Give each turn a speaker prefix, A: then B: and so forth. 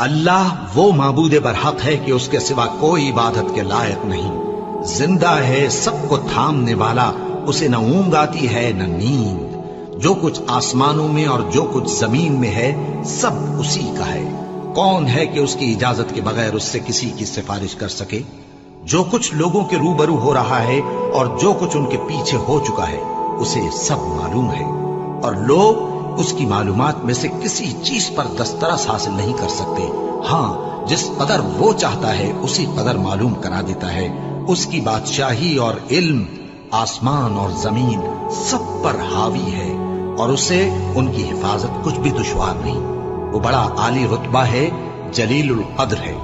A: अल्लाह वो माबूद बरहक है कि उसके सिवा कोई इबादत के लायक नहीं। जिंदा है, सबको थामने वाला, उसे न ऊंग आती है न नींद। जो कुछ आसमानों में और जो कुछ जमीन में है सब उसी का है। कौन है कि उसकी इजाजत के बगैर उससे किसी की सिफारिश कर सके? जो कुछ लोगों के रूबरू हो रहा है और जो कुछ उनके पीछे हो चुका है उसे सब मालूम है, और लोग उसकी मालूमात में से किसी चीज पर दस्तरस हासिल नहीं कर सकते। हाँ, जिस कदर वो चाहता है उसी कदर मालूम करा देता है। उसकी बादशाही और इल्म आसमान और जमीन सब पर हावी है, और उसे उनकी हिफाजत कुछ भी दुश्वार नहीं। वो बड़ा आली रुतबा है, जलीलुल कद्र है।